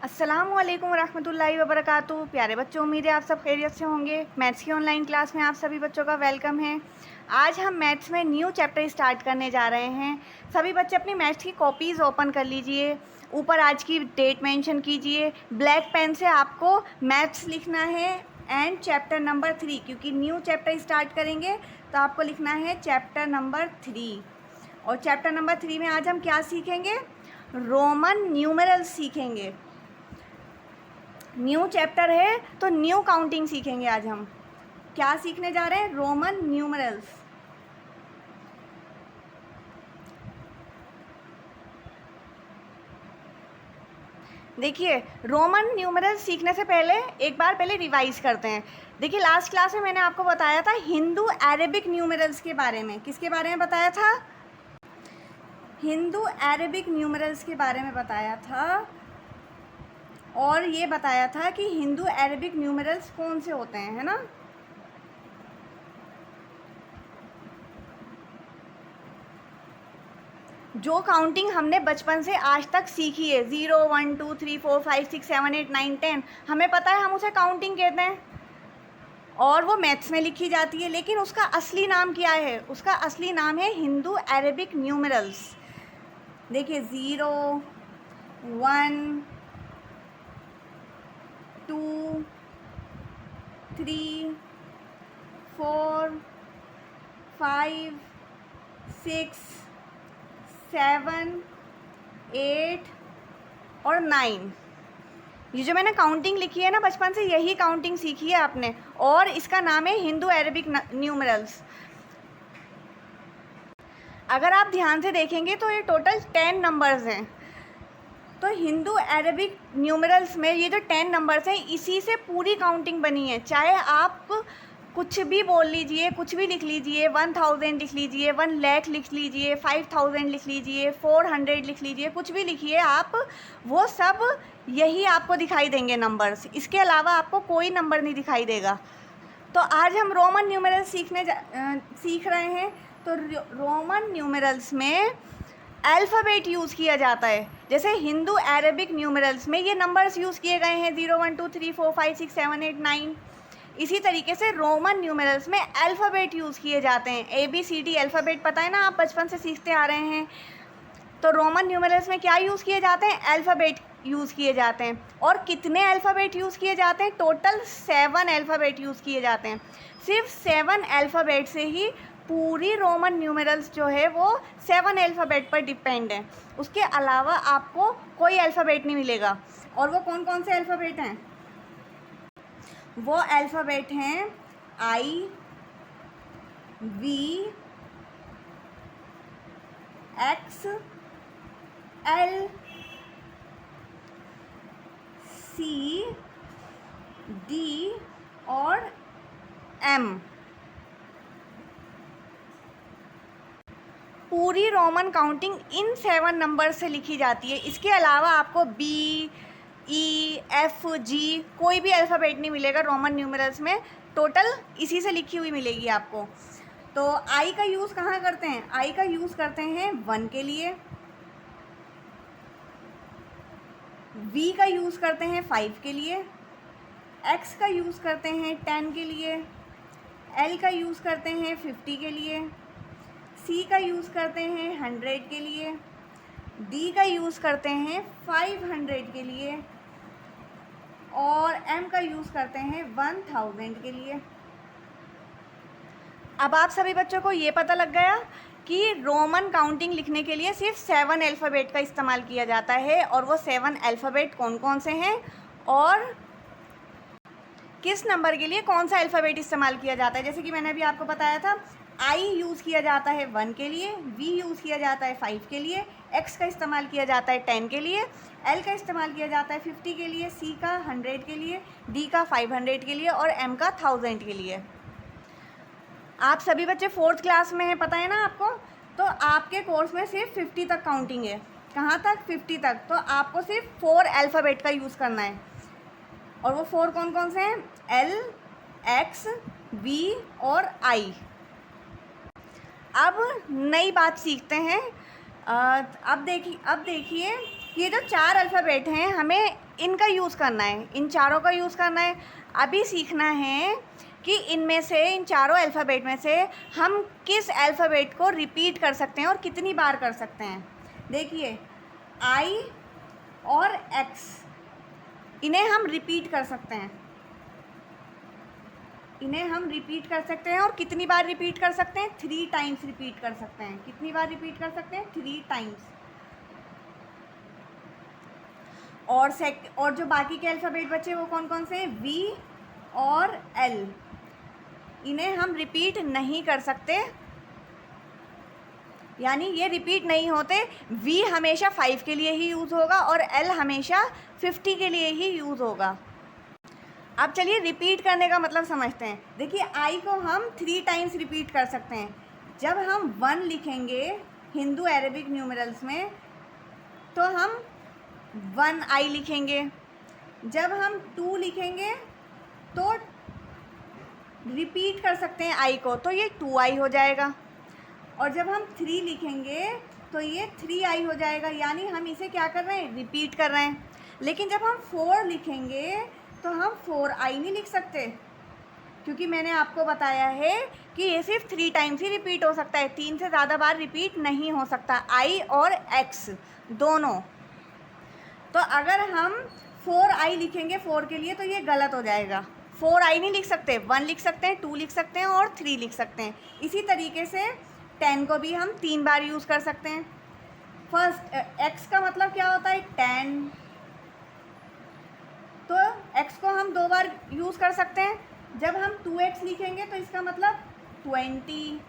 अस्सलामुअलैकुम वरहमतुल्लाहि वबरकातुहू। प्यारे बच्चों, उम्मीद है आप सब खैरियत से होंगे। मैथ्स की ऑनलाइन क्लास में आप सभी बच्चों का वेलकम है। आज हम मैथ्स में न्यू चैप्टर स्टार्ट करने जा रहे हैं। सभी बच्चे अपनी मैथ्स की कॉपीज़ ओपन कर लीजिए। ऊपर आज की डेट मेंशन कीजिए। ब्लैक पेन से आपको मैथ्स लिखना है एंड चैप्टर नंबर 3, क्योंकि न्यू चैप्टर स्टार्ट करेंगे तो आपको लिखना है चैप्टर नंबर 3। और चैप्टर नंबर 3 में आज हम क्या सीखेंगे? रोमन न्यूमेरल्स सीखेंगे। न्यू चैप्टर है तो न्यू काउंटिंग सीखेंगे। आज हम क्या सीखने जा रहे हैं? Roman numerals. देखिए, रोमन न्यूमरल्स सीखने से पहले एक बार रिवाइज करते हैं। देखिए, लास्ट क्लास में मैंने आपको बताया था हिंदू अरेबिक न्यूमरल्स के बारे में। किसके बारे में बताया था? हिंदू अरेबिक न्यूमरल्स के बारे में बताया था। और ये बताया था कि हिंदू अरेबिक न्यूमरल्स कौन से होते हैं, है ना? जो काउंटिंग हमने बचपन से आज तक सीखी है, 0 1 2 3 4 5 6 7 8 9 10, हमें पता है हम उसे काउंटिंग कहते हैं और वो मैथ्स में लिखी जाती है। लेकिन उसका असली नाम क्या है? उसका असली नाम है हिंदू अरेबिक न्यूमरल्स। देखिए, 0 1 2 3 4 5 6 7 8 और 9। ये जो मैंने काउंटिंग लिखी है ना, बचपन से यही काउंटिंग सीखी है आपने, और इसका नाम है हिंदू अरेबिक न्यूमरल्स। अगर आप ध्यान से देखेंगे तो ये टोटल 10 नंबर्स हैं। तो हिंदू अरेबिक न्यूमरल्स में ये जो 10 नंबर्स हैं, इसी से पूरी काउंटिंग बनी है। चाहे आप कुछ भी बोल लीजिए, कुछ भी लिख लीजिए, 1000 लिख लीजिए, 1 लाख लिख लीजिए, 5000 लिख लीजिए, 400 लिख लीजिए, कुछ भी लिखिए आप, वो सब यही आपको दिखाई देंगे नंबर्स। इसके अलावा आपको कोई नंबर नहीं दिखाई देगा। तो आज हम रोमन न्यूमरल्स सीख रहे हैं। तो रोमन न्यूमरल्स में अल्फ़ाबेट यूज़ किया जाता है। जैसे हिंदू अरेबिक न्यूमरल्स में ये नंबर्स यूज़ किए गए हैं, 0 1 2 3 4 5 6 7 8 9। इसी तरीके से रोमन न्यूमरल्स में अल्फ़ाबेट यूज़ किए जाते हैं। ABCD अल्फ़ाबेट पता है ना, आप बचपन से सीखते आ रहे हैं। तो रोमन न्यूमरल्स में क्या यूज़ किए जाते हैं? अल्फ़ाबेट यूज़ किए जाते हैं। और कितने अल्फ़ाबेट यूज़ किए जाते हैं? टोटल 7 अल्फ़ाबेट यूज़ किए जाते हैं। सिर्फ 7 अल्फ़ाबेट से ही पूरी रोमन न्यूमरल्स जो है वो 7 अल्फ़ाबेट पर डिपेंड है। उसके अलावा आपको कोई अल्फ़ाबेट नहीं मिलेगा। और वो कौन कौन से अल्फ़ाबेट हैं? वो अल्फ़ाबेट हैं I, V, X, L, C, D और M। पूरी रोमन काउंटिंग इन 7 नंबर से लिखी जाती है। इसके अलावा आपको B, E, F, G कोई भी अल्फ़ाबेट नहीं मिलेगा रोमन न्यूमरल्स में। टोटल इसी से लिखी हुई मिलेगी आपको। तो I का यूज़ कहाँ करते हैं? I का यूज़ करते हैं 1 के लिए, V का यूज़ करते हैं 5 के लिए, X का यूज़ करते हैं 10 के लिए, L का यूज़ करते हैं 50 के लिए, C का यूज़ करते हैं 100 के लिए, D का यूज़ करते हैं 500 के लिए और M का यूज़ करते हैं 1000 के लिए। अब आप सभी बच्चों को ये पता लग गया कि रोमन काउंटिंग लिखने के लिए सिर्फ 7 अल्फ़ाबेट का इस्तेमाल किया जाता है। और वो 7 अल्फ़ाबेट कौन कौन से हैं और किस नंबर के लिए कौन सा अल्फ़ाबेट इस्तेमाल किया जाता है। जैसे कि मैंने अभी आपको बताया था, I यूज़ किया जाता है 1 के लिए, V यूज़ किया जाता है 5 के लिए, X का इस्तेमाल किया जाता है 10 के लिए, L का इस्तेमाल किया जाता है 50 के लिए, C का 100 के लिए, D का 500 के लिए और M का 1000 के लिए। आप सभी बच्चे 4th क्लास में हैं, पता है ना आपको। तो आपके कोर्स में सिर्फ 50 तक काउंटिंग है। कहाँ तक? 50 तक। तो आपको सिर्फ 4 अल्फ़ाबेट का यूज़ करना है। और वो 4 कौन कौन से हैं? L, X, V और I। अब नई बात सीखते हैं। अब देखिए ये जो 4 अल्फ़ाबेट हैं हमें इनका यूज़ करना है, इन चारों का यूज़ करना है। अभी सीखना है कि इनमें से, इन चारों अल्फ़ाबेट में से हम किस अल्फ़ाबेट को रिपीट कर सकते हैं और कितनी बार कर सकते हैं। देखिए आई और एक्स, इन्हें हम रिपीट कर सकते हैं, इन्हें हम रिपीट कर सकते हैं। और कितनी बार रिपीट कर सकते हैं? 3 टाइम्स रिपीट कर सकते हैं। कितनी बार रिपीट कर सकते हैं? 3 टाइम्स। और जो बाकी के अल्फ़ाबेट बचे वो कौन कौन से हैं? वी और एल, इन्हें हम रिपीट नहीं कर सकते, यानी ये रिपीट नहीं होते। वी हमेशा 5 के लिए ही यूज़ होगा और एल हमेशा 50 के लिए ही यूज़ होगा। अब चलिए रिपीट करने का मतलब समझते हैं। देखिए आई को हम 3 टाइम्स रिपीट कर सकते हैं। जब हम 1 लिखेंगे हिंदू अरेबिक न्यूमरल्स में तो हम 1 आई लिखेंगे। जब हम 2 लिखेंगे तो रिपीट कर सकते हैं आई को, तो ये 2 आई हो जाएगा। और जब हम 3 लिखेंगे तो ये 3 आई हो जाएगा, यानी हम इसे क्या कर रहे हैं? रिपीट कर रहे हैं। लेकिन जब हम 4 लिखेंगे तो हम 4 आई नहीं लिख सकते, क्योंकि मैंने आपको बताया है कि ये सिर्फ 3 टाइम्स ही रिपीट हो सकता है, 3 से ज़्यादा बार रिपीट नहीं हो सकता, आई और एक्स दोनों। तो अगर हम 4 आई लिखेंगे 4 के लिए तो ये गलत हो जाएगा। 4 आई नहीं लिख सकते, 1 लिख सकते हैं, 2 लिख सकते हैं और 3 लिख सकते हैं। इसी तरीके से 10 को भी हम 3 बार यूज़ कर सकते हैं। फर्स्ट एक्स का मतलब क्या होता है? 10, तो x को हम 2 बार यूज़ कर सकते हैं। जब हम 2x लिखेंगे तो इसका मतलब 20,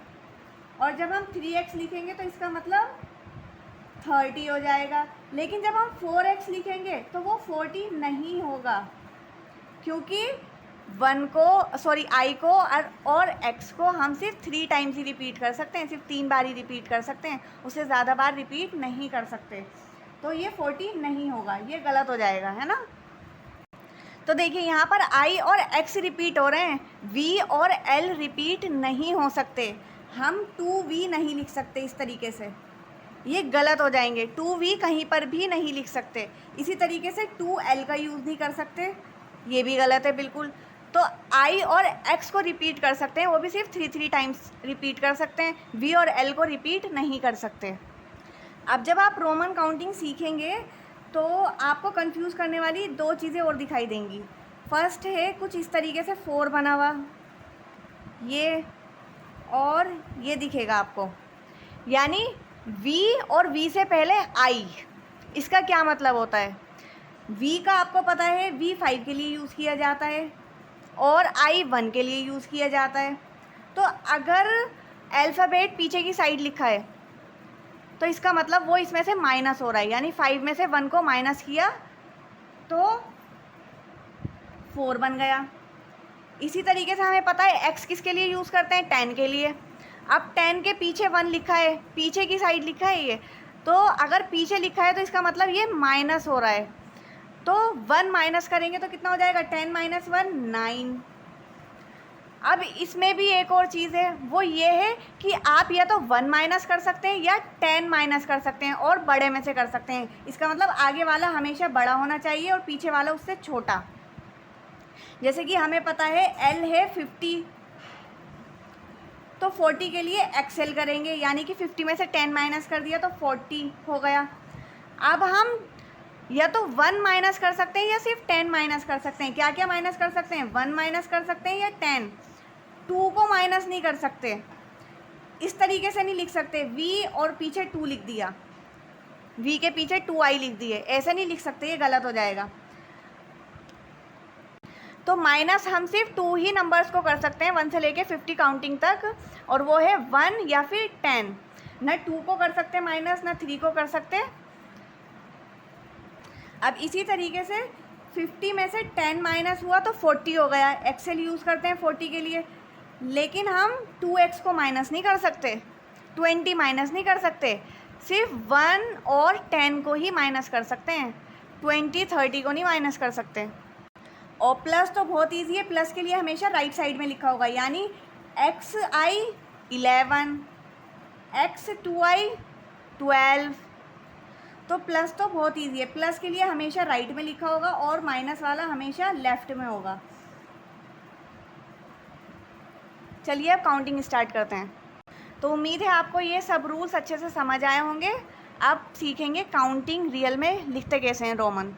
और जब हम 3x लिखेंगे तो इसका मतलब 30 हो जाएगा। लेकिन जब हम 4x लिखेंगे तो वो 40 नहीं होगा, क्योंकि आई को और x को हम सिर्फ 3 टाइम्स ही रिपीट कर सकते हैं, सिर्फ 3 बार ही रिपीट कर सकते हैं, उससे ज़्यादा बार रिपीट नहीं कर सकते। तो ये 40 नहीं होगा, ये गलत हो जाएगा, है ना। तो देखिए यहाँ पर आई और एक्स रिपीट हो रहे हैं, वी और एल रिपीट नहीं हो सकते। हम 2v नहीं लिख सकते इस तरीके से, ये गलत हो जाएंगे। 2v कहीं पर भी नहीं लिख सकते। इसी तरीके से 2l का यूज़ नहीं कर सकते, ये भी गलत है बिल्कुल। तो आई और एक्स को रिपीट कर सकते हैं, वो भी सिर्फ 3 टाइम्स रिपीट कर सकते हैं, वी और एल को रिपीट नहीं कर सकते। अब जब आप रोमन काउंटिंग सीखेंगे तो आपको कंफ्यूज करने वाली 2 चीज़ें और दिखाई देंगी। फर्स्ट है कुछ इस तरीके से 4 बना हुआ, ये और ये दिखेगा आपको, यानी v और v से पहले i, इसका क्या मतलब होता है? v का आपको पता है v 5 के लिए यूज़ किया जाता है और i 1 के लिए यूज़ किया जाता है। तो अगर अल्फ़ाबेट पीछे की साइड लिखा है तो इसका मतलब वो इसमें से माइनस हो रहा है, यानी 5 में से 1 को माइनस किया तो 4 बन गया। इसी तरीके से हमें पता है x किसके लिए यूज़ करते हैं? 10 के लिए। अब 10 के पीछे 1 लिखा है, पीछे की साइड लिखा है ये, तो अगर पीछे लिखा है तो इसका मतलब ये माइनस हो रहा है, तो 1 माइनस करेंगे तो कितना हो जाएगा? 10 - 1 9। अब इसमें भी एक और चीज़ है, वो ये है कि आप या तो 1 माइनस कर सकते हैं या 10 माइनस कर सकते हैं और बड़े में से कर सकते हैं। इसका मतलब आगे वाला हमेशा बड़ा होना चाहिए और पीछे वाला उससे छोटा। जैसे कि हमें पता है L है 50, तो 40 के लिए XL करेंगे, यानी कि 50 में से 10 माइनस कर दिया तो 40 हो गया। अब हम या तो 1 माइनस कर सकते हैं या सिर्फ 10 माइनस कर सकते हैं। क्या क्या माइनस कर सकते हैं? 1 माइनस कर सकते हैं या 10। 2 को माइनस नहीं कर सकते, इस तरीके से नहीं लिख सकते, v और पीछे 2 लिख दिया, v के पीछे 2i लिख दिए, ऐसे नहीं लिख सकते, ये गलत हो जाएगा। तो माइनस हम सिर्फ 2 ही नंबर्स को कर सकते हैं 1 से लेके 50 काउंटिंग तक, और वो है 1 या फिर 10। न 2 को कर सकते माइनस, न 3 को कर सकते। अब इसी तरीके से 50 में से 10 माइनस हुआ तो 40 हो गया, एक्सेल यूज़ करते हैं 40 के लिए। लेकिन हम 2x को माइनस नहीं कर सकते, 20 माइनस नहीं कर सकते, सिर्फ 1 और 10 को ही माइनस कर सकते हैं, 20 30 को नहीं माइनस कर सकते। और प्लस तो बहुत ईजी है, प्लस के लिए हमेशा राइट साइड में लिखा होगा, यानी xi 11, x2i 12, तो प्लस तो बहुत ईजी है, प्लस के लिए हमेशा राइट में लिखा होगा और माइनस वाला हमेशा लेफ्ट में होगा। चलिए अब काउंटिंग स्टार्ट करते हैं। तो उम्मीद है आपको ये सब रूल्स अच्छे से समझ आए होंगे। अब सीखेंगे काउंटिंग रियल में लिखते कैसे हैं रोमन।